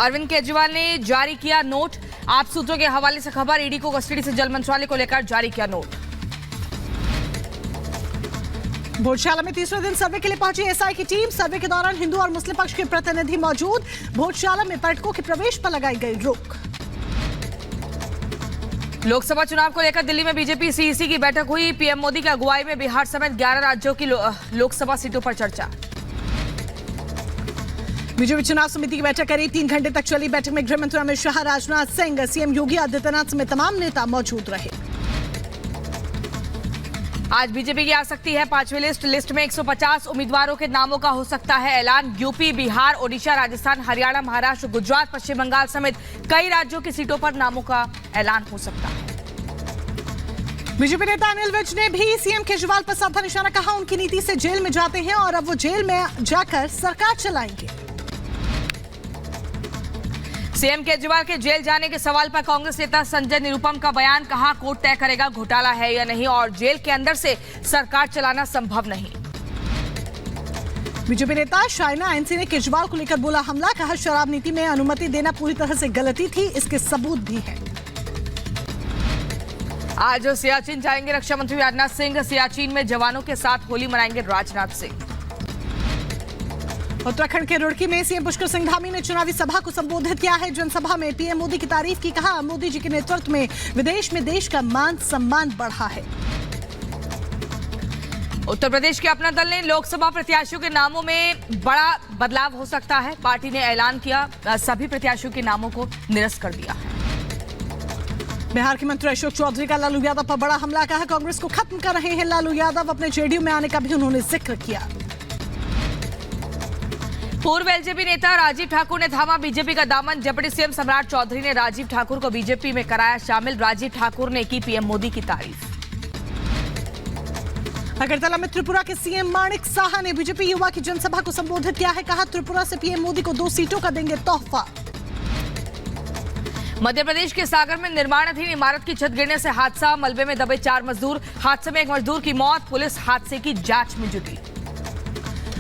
अरविंद केजरीवाल ने जारी किया नोट। आप सूत्रों के हवाले से खबर, ईडी को कस्टडी से जल मंत्रालय को लेकर जारी किया नोट। भोजशाला में तीसरे दिन सर्वे के लिए पहुंची एसआई की टीम। सर्वे के दौरान हिंदू और मुस्लिम पक्ष के प्रतिनिधि मौजूद। भोजशाला में पर्यटकों के प्रवेश पर लगाई गई रोक। लोकसभा चुनाव को लेकर दिल्ली में बीजेपी सीईसी की बैठक हुई। पीएम मोदी की अगुवाई में बिहार समेत 11 राज्यों की लोकसभा सीटों पर चर्चा। बीजेपी चुनाव समिति की बैठक करीब 3 घंटे तक चली। बैठक में गृह मंत्री अमित शाह, राजनाथ सिंह, सीएम योगी आदित्यनाथ समेत तमाम नेता मौजूद रहे। आज बीजेपी की आ सकती है 5वीं लिस्ट में 150 उम्मीदवारों के नामों का हो सकता है ऐलान। यूपी, बिहार, ओडिशा, राजस्थान, हरियाणा, महाराष्ट्र, गुजरात, पश्चिम बंगाल समेत कई राज्यों की सीटों पर नामों का ऐलान हो सकता है। बीजेपी नेता अनिल विज ने भी सीएम केजरीवाल पर साधा निशाना, कहा उनकी नीति से जेल में जाते हैं और अब वो जेल में जाकर सरकार चलाएंगे। सीएम केजरीवाल के जेल जाने के सवाल पर कांग्रेस नेता संजय निरुपम का बयान, कहा कोर्ट तय करेगा घोटाला है या नहीं और जेल के अंदर से सरकार चलाना संभव नहीं। बीजेपी नेता शाइना एनसी ने केजरीवाल को लेकर बोला हमला, कहा शराब नीति में अनुमति देना पूरी तरह से गलती थी, इसके सबूत भी हैं। आज सियाचिन जाएंगे रक्षा मंत्री राजनाथ सिंह। सियाचिन में जवानों के साथ होली मनाएंगे राजनाथ सिंह। उत्तराखंड के रुड़की में सीएम पुष्कर सिंह धामी ने चुनावी सभा को संबोधित किया है। जनसभा में पीएम मोदी की तारीफ की, कहा मोदी जी के नेतृत्व में विदेश में देश का मान सम्मान बढ़ा है। उत्तर प्रदेश के अपना दल ने लोकसभा प्रत्याशियों के नामों में बड़ा बदलाव हो सकता है। पार्टी ने ऐलान किया, सभी प्रत्याशियों के नामों को निरस्त कर दिया है। बिहार के मंत्री अशोक चौधरी का लालू यादव पर बड़ा हमला, कहा कांग्रेस को खत्म कर रहे हैं लालू यादव। अपने जेडीयू में आने का भी उन्होंने जिक्र किया। पूर्व एलजेपी नेता राजीव ठाकुर ने थामा बीजेपी का दामन। डिप्टी सीएम सम्राट चौधरी ने राजीव ठाकुर को बीजेपी में कराया शामिल। राजीव ठाकुर ने की पीएम मोदी की तारीफ। अगरतला में त्रिपुरा के सीएम माणिक साहा ने बीजेपी युवा की जनसभा को संबोधित किया है, कहा त्रिपुरा से पीएम मोदी को 2 सीटों का देंगे तोहफा। मध्य प्रदेश के सागर में निर्माणाधीन इमारत की छत गिरने से हादसा, मलबे में दबे 4 मजदूर। हादसे में एक मजदूर की मौत, पुलिस हादसे की जांच में जुटी।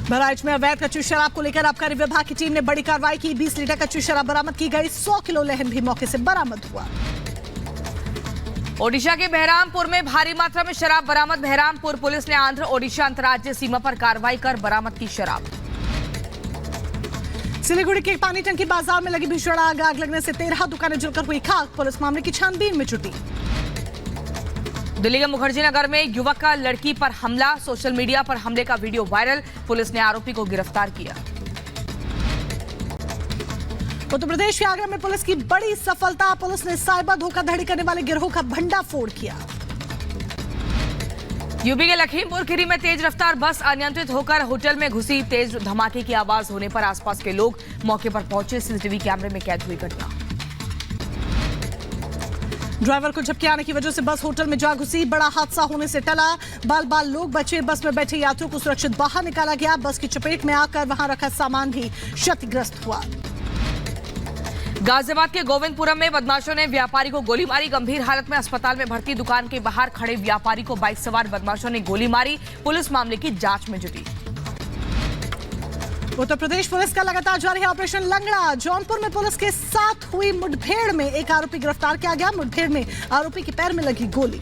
बहराइच में अवैध कच्ची शराब को लेकर आबकारी विभाग की टीम ने बड़ी कार्रवाई की। 20 लीटर कच्ची शराब बरामद की गई। 100 किलो लहन भी मौके से बरामद हुआ। ओडिशा के बहरामपुर में भारी मात्रा में शराब बरामद। बहरामपुर पुलिस ने आंध्र ओडिशा अंतर्राज्यीय सीमा पर कार्रवाई कर बरामद की शराब। सिलीगुड़ी के पानी टंकी बाजार में लगी भीषण आग लगने से 13 दुकानें जलकर हुई खाक। पुलिस मामले की छानबीन में जुटी। दिल्ली के मुखर्जी नगर में युवक का लड़की पर हमला, सोशल मीडिया पर हमले का वीडियो वायरल। पुलिस ने आरोपी को गिरफ्तार किया। उत्तर प्रदेश के आगरा में पुलिस की बड़ी सफलता। पुलिस ने साइबर धोखाधड़ी करने वाले गिरोह का भंडाफोड़ किया। यूपी के लखीमपुर खीरी में तेज रफ्तार बस अनियंत्रित होकर होटल में घुसी। तेज धमाके की आवाज होने पर आसपास के लोग मौके पर पहुंचे। सीसीटीवी कैमरे में कैद हुई घटना। ड्राइवर को झपकी आने की वजह से बस होटल में जा घुसी। बड़ा हादसा होने से टला। बाल बाल लोग बचे। बस में बैठे यात्रियों को सुरक्षित बाहर निकाला गया। बस की चपेट में आकर वहां रखा सामान भी क्षतिग्रस्त हुआ। गाजियाबाद के गोविंदपुरम में बदमाशों ने व्यापारी को गोली मारी। गंभीर हालत में अस्पताल में भर्ती। दुकान के बाहर खड़े व्यापारी को बाइक सवार बदमाशों ने गोली मारी। पुलिस मामले की जांच में जुटी। उत्तर प्रदेश पुलिस का लगातार जारी है ऑपरेशन लंगड़ा। जौनपुर में पुलिस के साथ हुई मुठभेड़ में एक आरोपी गिरफ्तार किया गया। मुठभेड़ में आरोपी के पैर में लगी गोली।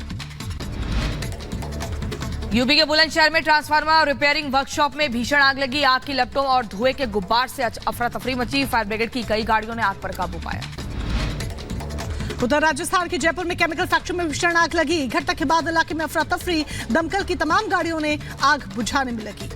यूपी के बुलंदशहर में ट्रांसफार्मर रिपेयरिंग वर्कशॉप में भीषण आग लगी। आग की लपटों और धुएं के गुब्बार से अफरा तफरी मची। फायर ब्रिगेड की कई गाड़ियों ने आग पर काबू पाया। उधर राजस्थान के जयपुर में केमिकल फैक्ट्री में भीषण आग लगी। घटना के बाद इलाके में अफरा तफरी। दमकल की तमाम गाड़ियों ने आग बुझाने में लगी।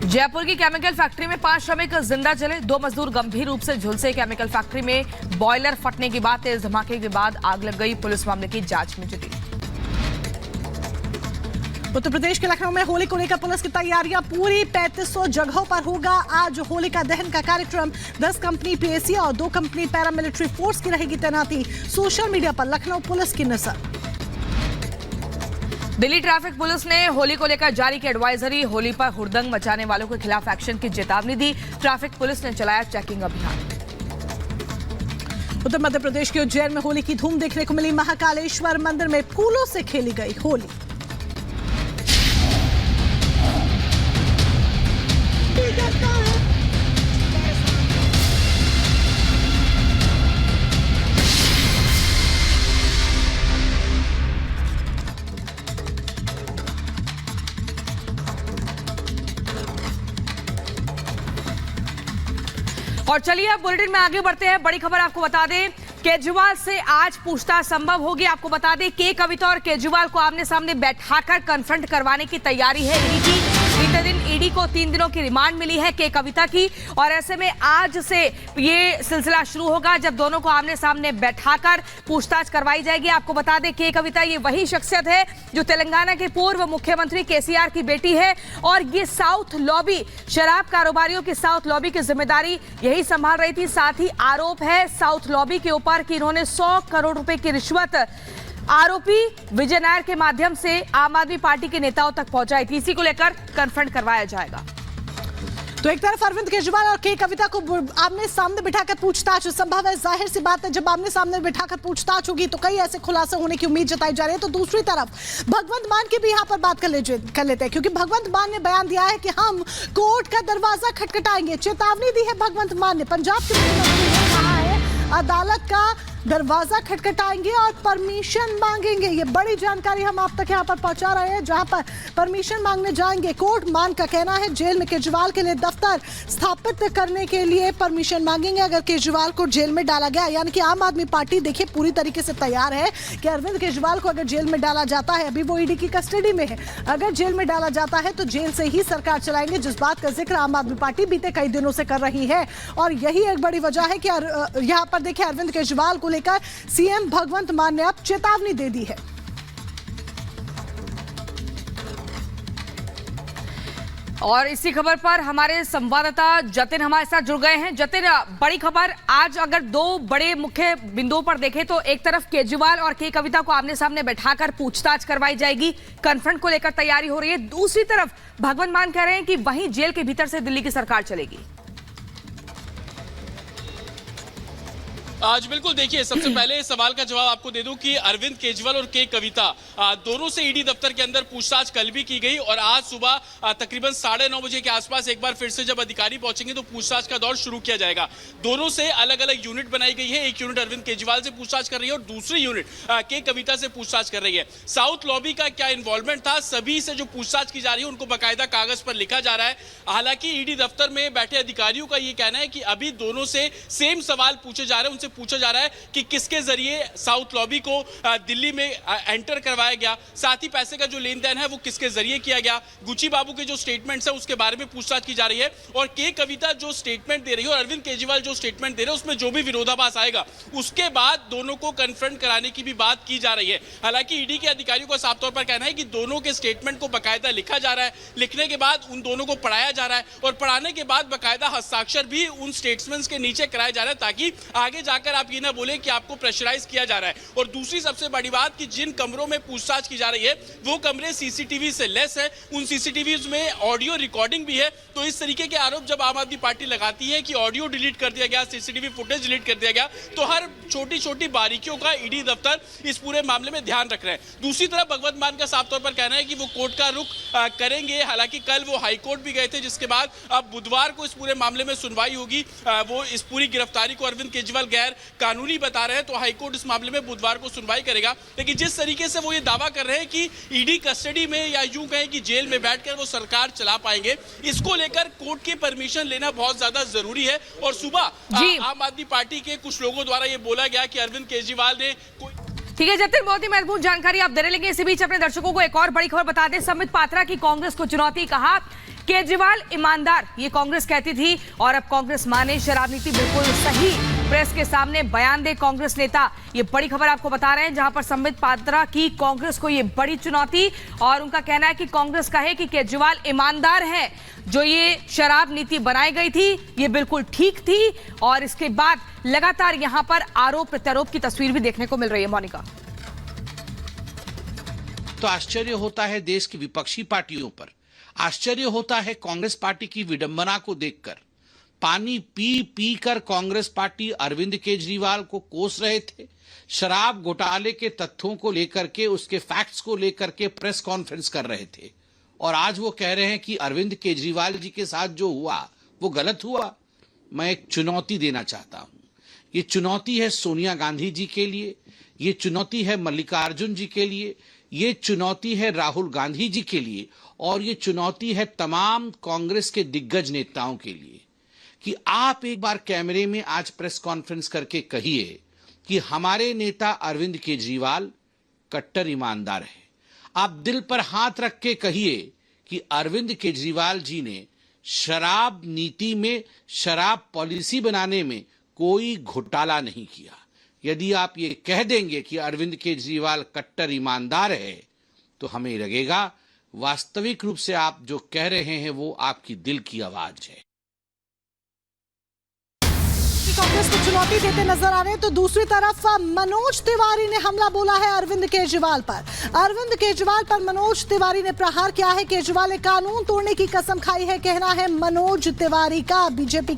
जयपुर की केमिकल फैक्ट्री में 5 श्रमिक जिंदा जले। 2 मजदूर गंभीर रूप से झुलसे। केमिकल फैक्ट्री में बॉयलर फटने के बाद तेज धमाके के बाद आग लग गई। पुलिस मामले की जांच में जुटी। उत्तर प्रदेश के लखनऊ में होली को लेकर पुलिस की तैयारियां पूरी। 3500 जगहों पर होगा आज होलिका दहन का कार्यक्रम। 10 कंपनी पीएसी और 2 कंपनी पैरामिलिट्री फोर्स की रहेगी तैनाती। सोशल मीडिया पर लखनऊ पुलिस की नजर। दिल्ली ट्रैफिक पुलिस ने होली को लेकर जारी की एडवाइजरी। होली पर हुड़दंग मचाने वालों के खिलाफ एक्शन की चेतावनी दी। ट्रैफिक पुलिस ने चलाया चेकिंग अभियान। उत्तर मध्य प्रदेश के उज्जैन में होली की धूम देखने को मिली। महाकालेश्वर मंदिर में फूलों से खेली गई होली। और चलिए अब बुलेटिन में आगे बढ़ते हैं। बड़ी खबर आपको बता दें, केजरीवाल से आज पूछताछ संभव होगी। आपको बता दें के कविता और केजरीवाल को आमने सामने बैठाकर कन्फ्रंट करवाने की तैयारी है ईडी की। बीते दिन ईडी को 3 दिनों की रिमांड मिली है के कविता की, और ऐसे में आज से ये सिलसिला शुरू होगा जब दोनों को आमने सामने बैठाकर पूछताछ करवाई जाएगी। आपको बता दें के कविता ये वही शख्सियत है जो तेलंगाना के पूर्व मुख्यमंत्री केसीआर की बेटी है, और ये साउथ लॉबी, शराब कारोबारियों की साउथ लॉबी की जिम्मेदारी यही संभाल रही थी। साथ ही आरोप है साउथ लॉबी के ऊपर कि इन्होंने 100 करोड़ रुपए की रिश्वत आरोपी विजय नायर के माध्यम से आम आदमी पार्टी के नेताओं तक पहुंचाई थी। इसी को लेकर कन्फ्रंट करवाया जाएगा। तो एक तरफ अरविंद केजरीवाल और के कविता को आमने सामने बिठाकर पूछताछ संभव है। जाहिर सी बात है, जब आमने सामने बिठाकर पूछताछ होगी तो कई ऐसे खुलासे होने की उम्मीद जताई जा रही है। तो दूसरी तरफ भगवंत मान की भी यहाँ पर बात कर लेते हैं, क्योंकि भगवंत मान ने बयान दिया है कि हम कोर्ट का दरवाजा खटखटाएंगे। चेतावनी दी है भगवंत मान ने। पंजाब के मुख्यमंत्री ने कहा है अदालत का दरवाजा खटखटाएंगे और परमिशन मांगेंगे। ये बड़ी जानकारी हम आप तक यहाँ पर पहुंचा रहे हैं, जहां पर परमिशन मांगने जाएंगे। कोर्ट मान का कहना है जेल में केजरीवाल के लिए दफ्तर स्थापित करने के लिए परमिशन मांगेंगे अगर केजरीवाल को जेल में डाला गया। यानी कि आम आदमी पार्टी देखिए पूरी तरीके से तैयार है कि अरविंद केजरीवाल को अगर जेल में डाला जाता है, अभी वो ईडी की कस्टडी में है, अगर जेल में डाला जाता है तो जेल से ही सरकार चलाएंगे, जिस बात का जिक्र आम आदमी पार्टी बीते कई दिनों से कर रही है। और यही एक बड़ी वजह है कि यहाँ पर देखिए अरविंद केजरीवाल को लेकर सीएम भगवंत मान ने अब चेतावनी दे दी है। और इसी खबर पर हमारे संवाददाता जतिन हमारे साथ जुड़ गए हैं। जतिन, बड़ी खबर, आज अगर 2 बड़े मुख्य बिंदुओं पर देखें तो एक तरफ केजरीवाल और के कविता को आमने सामने बैठाकर पूछताछ करवाई जाएगी, कन्फ्रंट को लेकर तैयारी हो रही है। दूसरी तरफ भगवंत मान कह रहे हैं कि वहीं जेल के भीतर से दिल्ली की सरकार चलेगी। आज बिल्कुल देखिए, सबसे पहले इस सवाल का जवाब आपको दे दूं कि अरविंद केजरीवाल और के कविता दोनों से ईडी दफ्तर के अंदर पूछताछ कल भी की गई, और आज सुबह तकरीबन 9:30 बजे के आसपास एक बार फिर से जब अधिकारी पहुंचेंगे तो पूछताछ का दौर शुरू किया जाएगा। दोनों से अलग अलग यूनिट बनाई गई है। एक यूनिट अरविंद केजरीवाल से पूछताछ कर रही है और दूसरी यूनिट के कविता से पूछताछ कर रही है। साउथ लॉबी का क्या इन्वॉल्वमेंट था, सभी से जो पूछताछ की जा रही है उनको बाकायदा कागज पर लिखा जा रहा है। हालांकि ईडी दफ्तर में बैठे अधिकारियों का यह कहना है कि अभी दोनों से सेम सवाल पूछे जा रहे हैं। उनसे पूछा जा रहा है कि किसके जरिए साउथ लॉबी को दिल्ली में एंटर करवाया गया, साथ ही पैसे का जो लेन देन है वो किसके जरिए किया गया। गुची बाबू के जो स्टेटमेंट्स है उसके बारे में पूछताछ की जा रही है, और के कविता जो स्टेटमेंट दे रही है और अरविंद केजरीवाल जो स्टेटमेंट दे रहे हैं उसमें जो भी विरोधाभास आएगा उसके बाद दोनों को कन्फ्रंट कराने की भी बात की जा रही है। हालांकि ईडी के अधिकारियों का साफ तौर पर कहना है कि दोनों के स्टेटमेंट को बाकायदा लिखा जा रहा है, लिखने के बाद उन दोनों को पढ़ाया जा रहा है, और पढ़ाने के बाद बाकायदा हस्ताक्षर भी उन स्टेटमेंट्स के नीचे कराया जा रहा है, ताकि आगे जाकर आप ये ना बोले कि आपको प्रेशराइज किया जा रहा है। और दूसरी सबसे बड़ी बात कि जिन कमरों में पूछताछ की जा रही है वो कमरे सीसीटीवी से लेस है, उन सीसीटीवीज में ऑडियो रिकॉर्डिंग भी है। तो इस तरीके के आरोप जब आम आदमी पार्टी लगाती है कि ऑडियो डिलीट कर दिया गया, सीसीटीवी फुटेज डिलीट कर दिया गया, तो हर छोटी छोटी बारीकियों का ईडी दफ्तर इस पूरे मामले में ध्यान रख रहे हैं। दूसरी तरफ भगवंत मान का साफ तौर पर कहना है कि वो कोर्ट का रुख करेंगे। हालांकि कल वो हाईकोर्ट भी गए थे, जिसके बाद अब बुधवार को इस पूरे मामले में सुनवाई होगी। वो इस पूरी गिरफ्तारी को अरविंद केजरीवाल गैर कानूनी बता रहे हैं, तो हाईकोर्ट इस मामले में बुधवार को सुनवाई करेगा। लेकिन जिस तरीके से वो ये दावा कर रहे हैं कि ईडी कस्टडी में या यूं कहें कि जेल में बैठकर वो सरकार चला पाएंगे, इसको लेकर कोर्ट की परमिशन लेना बहुत ज्यादा जरूरी है। और सुबह आम आदमी पार्टी के कुछ लोगों द्वारा ये बोला गया कि अरविंद केजरीवाल ने ठीक है जतिन, बहुत ही महत्वपूर्ण जानकारी आप दे रहे लेंगे। इसी बीच अपने दर्शकों को एक और बड़ी खबर बता दें। संबित पात्रा की कांग्रेस को चुनौती, कहा केजरीवाल ईमानदार, ये कांग्रेस कहती थी और अब कांग्रेस माने शराब नीति बिल्कुल सही, प्रेस के सामने बयान दे कांग्रेस नेता। ये बड़ी खबर आपको बता रहे हैं, जहां पर संबित पात्रा की कांग्रेस को ये बड़ी चुनौती, और उनका कहना है कि कांग्रेस कहे कि केजरीवाल ईमानदार है, जो ये शराब नीति बनाई गई थी ये बिल्कुल ठीक थी। और इसके बाद लगातार यहां पर आरोप प्रत्यारोप की तस्वीर भी देखने को मिल रही है। मोनिका, तो आश्चर्य होता है देश की विपक्षी पार्टियों पर, आश्चर्य होता है कांग्रेस पार्टी की विडंबना को देखकर। पानी पी पी कर कांग्रेस पार्टी अरविंद केजरीवाल को कोस रहे थे, शराब घोटाले के तथ्यों को लेकर के, उसके फैक्ट्स को लेकर के प्रेस कॉन्फ्रेंस कर रहे थे, और आज वो कह रहे हैं कि अरविंद केजरीवाल जी के साथ जो हुआ वो गलत हुआ। मैं एक चुनौती देना चाहता हूं। ये चुनौती है सोनिया गांधी जी के लिए, ये चुनौती है मल्लिकार्जुन जी के लिए, ये चुनौती है राहुल गांधी जी के लिए, और ये चुनौती है तमाम कांग्रेस के दिग्गज नेताओं के लिए कि आप एक बार कैमरे में आज प्रेस कॉन्फ्रेंस करके कहिए कि हमारे नेता अरविंद केजरीवाल कट्टर ईमानदार है। आप दिल पर हाथ रख के कहिए कि अरविंद केजरीवाल जी ने शराब नीति में, शराब पॉलिसी बनाने में कोई घोटाला नहीं किया। यदि आप ये कह देंगे कि अरविंद केजरीवाल कट्टर ईमानदार है, तो हमें लगेगा वास्तविक रूप से आप जो कह रहे हैं वो आपकी दिल की आवाज है। कांग्रेस को चुनौती देते नजर आ रहे हैं, तो दूसरी तरफ मनोज तिवारी ने हमला बोला है अरविंद केजरीवाल पर। अरविंद केजरीवाल पर मनोज तिवारी ने प्रहार किया है। केजरीवाल ने कानून तोड़ने की कसम खाई है, कहना है मनोज तिवारी का। बीजेपी के